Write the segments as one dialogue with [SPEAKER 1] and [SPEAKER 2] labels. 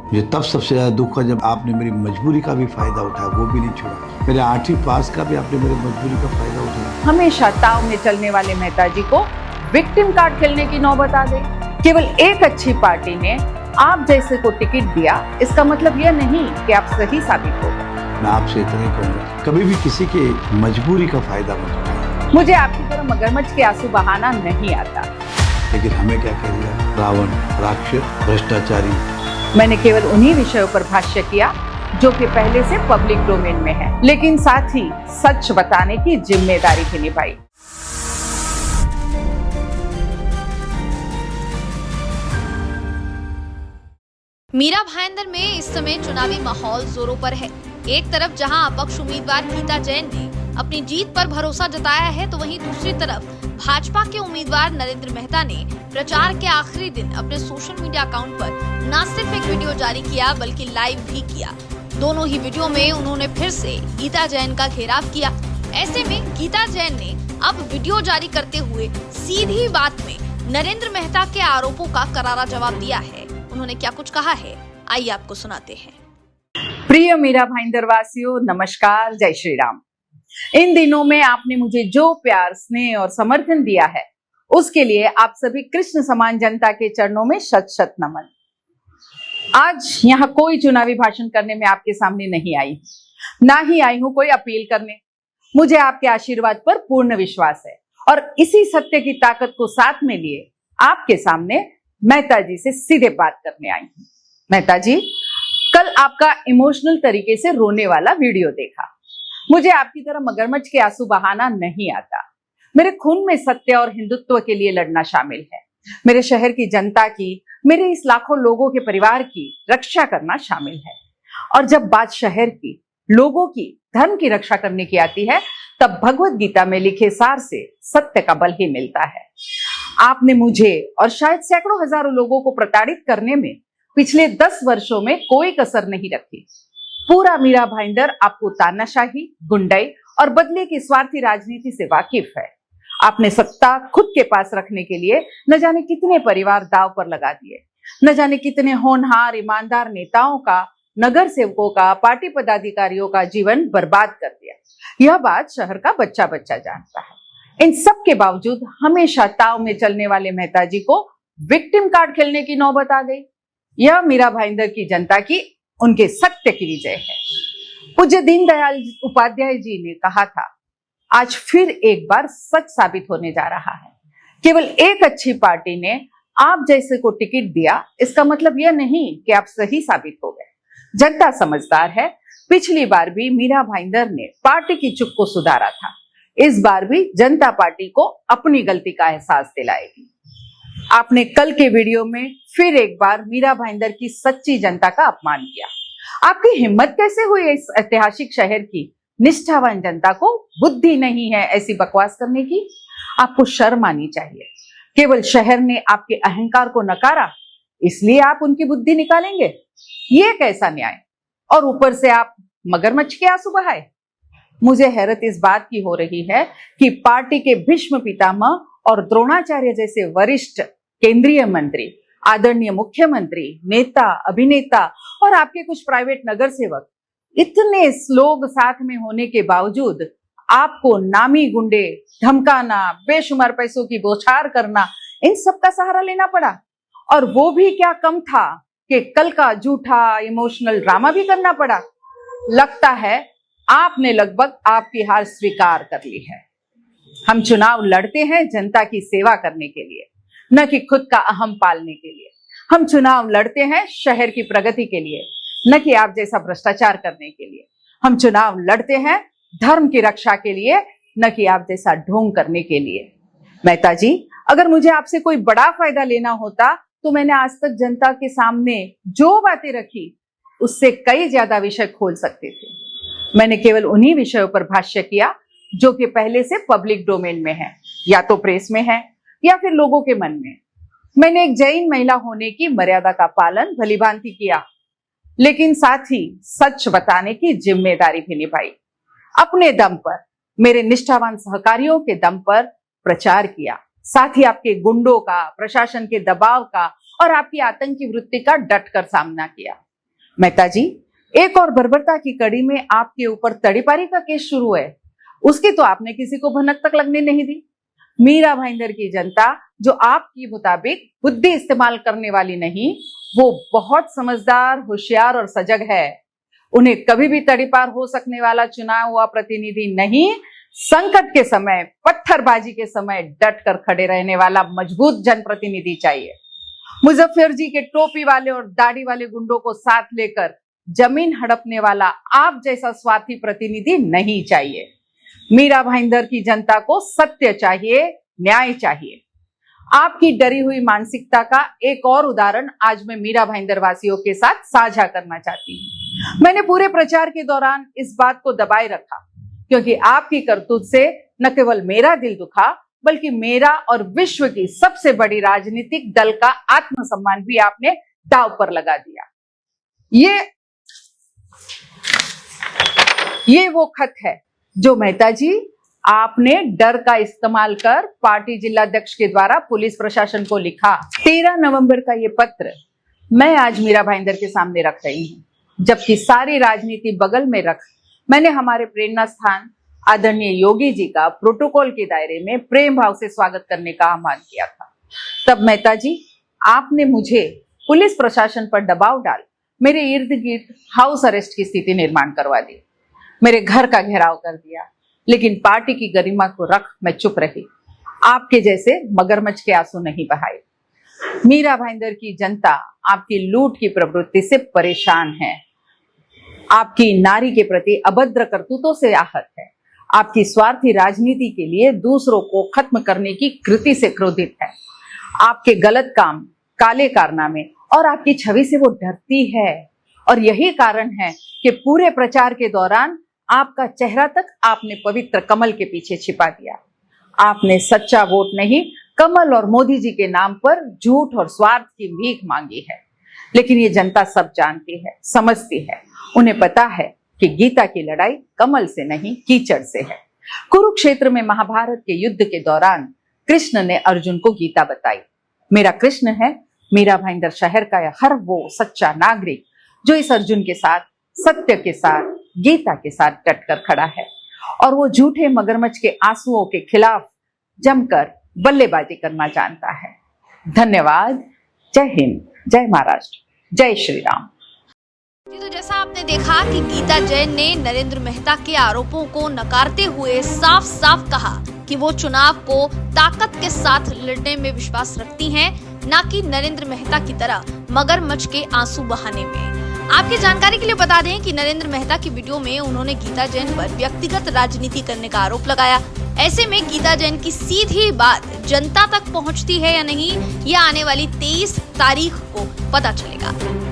[SPEAKER 1] मुझे तब सबसे ज़्यादा दुख हुआ जब आपने मेरी मजबूरी का भी फायदा उठाया, वो भी नहीं छोड़ा। मेरे 8वीं पास का भी आपने मेरी मजबूरी का फायदा उठाया।
[SPEAKER 2] हमेशा ताव में चलने वाले मेहता जी को विक्टिम कार्ड खेलने की नौबत आ गई। केवल एक अच्छी पार्टी ने आप जैसे को टिकट दिया, इसका मतलब यह नहीं कि आप सही साबित हो गए।
[SPEAKER 1] मैं आपसे इतना ही कहूँगा, कभी भी किसी के मजबूरी का फायदा मत उठाएं।
[SPEAKER 2] मुझे आपकी तरह मगरमच्छ के आंसू बहाना नहीं आता।
[SPEAKER 1] लेकिन हमें क्या कह दिया? रावण, राक्षस, भ्रष्टाचारी।
[SPEAKER 2] मैंने केवल उन्हीं विषयों पर भाष्य किया जो कि पहले से पब्लिक डोमेन में है, लेकिन साथ ही सच बताने की जिम्मेदारी भी निभाई।
[SPEAKER 3] मीरा भाईंदर में इस समय चुनावी माहौल जोरों पर है। एक तरफ जहां अपक्ष उम्मीदवार गीता जैन ने अपनी जीत पर भरोसा जताया है, तो वहीं दूसरी तरफ भाजपा के उम्मीदवार नरेंद्र मेहता ने प्रचार के आखिरी दिन अपने सोशल मीडिया अकाउंट पर न सिर्फ एक वीडियो जारी किया बल्कि लाइव भी किया। दोनों ही वीडियो में उन्होंने फिर से गीता जैन का घेराव किया। ऐसे में गीता जैन ने अब वीडियो जारी करते हुए सीधी बात में नरेंद्र मेहता के आरोपों का करारा जवाब दिया है। उन्होंने क्या कुछ कहा है, आइए आपको सुनाते हैं।
[SPEAKER 2] प्रिय मीरा भाईंदर वासियों, नमस्कार, जय श्री राम। इन दिनों में आपने मुझे जो प्यार, स्नेह और समर्थन दिया है, उसके लिए आप सभी कृष्ण समान जनता के चरणों में शत शत नमन। आज यहाँ कोई चुनावी भाषण करने में आपके सामने नहीं आई, ना ही आई हूं कोई अपील करने। मुझे आपके आशीर्वाद पर पूर्ण विश्वास है और इसी सत्य की ताकत को साथ में लिए आपके सामने मेहता जी से सीधे बात करने आई हूं। मेहता जी, कल आपका इमोशनल तरीके से रोने वाला वीडियो देखा। मुझे आपकी तरह मगरमच्छ के आंसू बहाना नहीं आता। मेरे खून में सत्य और हिंदुत्व के लिए लड़ना शामिल है। मेरे शहर की जनता की, मेरे इस लाखों लोगों के परिवार की रक्षा करना शामिल है। और जब बात शहर की, लोगों की, धर्म की रक्षा करने की आती है, तब भगवत गीता में लिखे सार से सत्य का बल ही मिलता है। आपने मुझे और शायद सैकड़ों हजारों लोगों को प्रताड़ित करने में पिछले 10 वर्षों में कोई कसर नहीं रखी। पूरा मीरा भाईंदर आपको तानाशाही, गुंडाई और बदले की स्वार्थी राजनीति से वाकिफ है। आपने सत्ता खुद के पास रखने के लिए न जाने कितने परिवार दांव पर लगा दिए, न जाने कितने होनहार, ईमानदार नेताओं का, नगर सेवकों का, पार्टी पदाधिकारियों का जीवन बर्बाद कर दिया। यह बात शहर का बच्चा बच्चा जानता है। इन सब के बावजूद हमेशा ताव में चलने वाले मेहता जी को विक्टिम कार्ड खेलने की नौबत आ गई। यह मीरा भाईंदर की जनता की, उनके सत्य की विजय है। पूज्य दीनदयाल उपाध्याय जी ने कहा था, आज फिर एक बार सच साबित होने जा रहा है। केवल एक अच्छी पार्टी ने आप जैसे को टिकट दिया, इसका मतलब यह नहीं कि आप सही साबित हो गए। जनता समझदार है। पिछली बार भी मीरा भाईंदर ने पार्टी की चुप को सुधारा था। इस बार भी जनता पार्टी को अपनी गलती का एहसास दिलाएगी। आपने कल के वीडियो में फिर एक बार मीरा भाईंदर की सच्ची जनता का अपमान किया। आपकी हिम्मत कैसे हुई इस ऐतिहासिक शहर की निष्ठावान जनता को बुद्धि नहीं है ऐसी बकवास करने की? आपको शर्म आनी चाहिए। केवल शहर ने आपके अहंकार को नकारा, इसलिए आप उनकी बुद्धि निकालेंगे? ये कैसा न्याय? और ऊपर से आप मगरमच्छ के आंसू बहाए। मुझे हैरत इस बात की हो रही है कि पार्टी के भीष्म पितामह और द्रोणाचार्य जैसे वरिष्ठ केंद्रीय मंत्री, आदरणीय मुख्यमंत्री, नेता, अभिनेता और आपके कुछ प्राइवेट नगर सेवक, इतने लोग साथ में होने के बावजूद आपको नामी गुंडे धमकाना, बेशुमार पैसों की बौछार करना, इन सब का सहारा लेना पड़ा। और वो भी क्या कम था कि कल का झूठा इमोशनल ड्रामा भी करना पड़ा। लगता है आपने लगभग आपकी हार स्वीकार कर ली है। हम चुनाव लड़ते हैं जनता की सेवा करने के लिए, न कि खुद का अहम पालने के लिए। हम चुनाव लड़ते हैं शहर की प्रगति के लिए, न कि आप जैसा भ्रष्टाचार करने के लिए। हम चुनाव लड़ते हैं धर्म की रक्षा के लिए, न कि आप जैसा ढोंग करने के लिए। मेहता जी, अगर मुझे आपसे कोई बड़ा फायदा लेना होता तो मैंने आज तक जनता के सामने जो बातें रखी उससे कई ज्यादा विषय खोल सकते थे। मैंने केवल उन्हीं विषयों पर भाष्य किया जो कि पहले से पब्लिक डोमेन में है, या तो प्रेस में है या फिर लोगों के मन में। मैंने एक जैन महिला होने की मर्यादा का पालन भलीभांति किया, लेकिन साथ ही सच बताने की जिम्मेदारी भी निभाई। अपने दम पर, मेरे निष्ठावान सहकारियों के दम पर प्रचार किया, साथ ही आपके गुंडों का, प्रशासन के दबाव का और आपकी आतंकी वृत्ति का डट कर सामना किया। मेहता जी, एक और बर्बरता की कड़ी में आपके ऊपर तड़ीपारी का केस शुरू है, उसकी तो आपने किसी को भनक तक लगने नहीं दी। मीरा भाईंदर की जनता जो आपकी मुताबिक बुद्धि इस्तेमाल करने वाली नहीं, वो बहुत समझदार, होशियार और सजग है। उन्हें कभी भी तड़ीपार हो सकने वाला चुना हुआ प्रतिनिधि नहीं, संकट के समय, पत्थरबाजी के समय डट कर खड़े रहने वाला मजबूत जनप्रतिनिधि चाहिए। मुजफ्फर जी के टोपी वाले और दाढ़ी वाले गुंडों को साथ लेकर जमीन हड़पने वाला आप जैसा स्वार्थी प्रतिनिधि नहीं चाहिए। मीरा भाईंदर की जनता को सत्य चाहिए, न्याय चाहिए। आपकी डरी हुई मानसिकता का एक और उदाहरण आज मैं मीरा भाईंदर वासियों के साथ साझा करना चाहती हूँ। मैंने पूरे प्रचार के दौरान इस बात को दबाए रखा, क्योंकि आपकी करतूत से न केवल मेरा दिल दुखा, बल्कि मेरा और विश्व की सबसे बड़ी राजनीतिक दल का आत्मसम्मान भी आपने दांव पर लगा दिया। ये वो खत है जो मेहता जी आपने डर का इस्तेमाल कर पार्टी जिलाध्यक्ष के द्वारा पुलिस प्रशासन को लिखा। 13 नवंबर का ये पत्र मैं आज मीरा भाईंदर के सामने रख रही हूँ, जबकि सारी राजनीति बगल में रख मैंने हमारे प्रेरणा स्थान आदरणीय योगी जी का प्रोटोकॉल के दायरे में प्रेम भाव से स्वागत करने का आह्वान किया था। तब मेहता जी आपने मुझे पुलिस प्रशासन पर दबाव डाल मेरे इर्द गिर्द हाउस अरेस्ट की स्थिति निर्माण करवा दी, मेरे घर का घेराव कर दिया, लेकिन पार्टी की गरिमा को रख मैं चुप रही। आपके जैसे मगरमच्छ के आंसू नहीं बहाए। मीरा भाईंदर की जनता आपकी लूट की प्रवृत्ति से परेशान है, आपकी नारी के प्रति अभद्र करतूतों से आहत है, आपकी स्वार्थी राजनीति के लिए दूसरों को खत्म करने की कृति से क्रोधित है, आपके गलत काम, काले कारनामे और आपकी छवि से वो डरती है। और यही कारण है कि पूरे प्रचार के दौरान आपका चेहरा तक आपने पवित्र कमल के पीछे छिपा दिया। आपने सच्चा वोट नहीं, कमल और मोदी जी के नाम पर झूठ और स्वार्थ की भीख मांगी है। लेकिन ये जनता सब जानती है, समझती है। उन्हें पता है कि गीता की लड़ाई कमल से नहीं, कीचड़ से है। कुरुक्षेत्र में महाभारत के युद्ध के दौरान कृष्ण ने अर्जुन को गीता बताई। मेरा कृष्ण है मीरा भाईंदर शहर का हर वो सच्चा नागरिक जो इस अर्जुन के साथ, सत्य के साथ, गीता के साथ डटकर खड़ा है और वो झूठे मगरमच्छ के आंसुओं के खिलाफ जमकर बल्लेबाजी करना जानता है। धन्यवाद। जय हिंद, जय महाराष्ट्र, जय श्री राम।
[SPEAKER 3] तो जैसा आपने देखा कि गीता जैन ने नरेंद्र मेहता के आरोपों को नकारते हुए साफ साफ कहा कि वो चुनाव को ताकत के साथ लड़ने में विश्वास रखती हैं, न कि नरेंद्र मेहता की तरह मगरमच्छ के आंसू बहाने में। आपकी जानकारी के लिए बता दें कि नरेंद्र मेहता की वीडियो में उन्होंने गीता जैन पर व्यक्तिगत राजनीति करने का आरोप लगाया। ऐसे में गीता जैन की सीधी बात जनता तक पहुंचती है या नहीं, यह आने वाली 23 तारीख को पता चलेगा।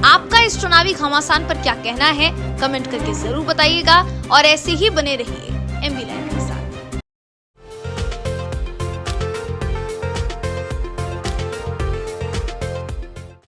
[SPEAKER 3] आपका इस चुनावी घमासान पर क्या कहना है, कमेंट करके जरूर बताइएगा और ऐसे ही बने रहिए MB लाइव।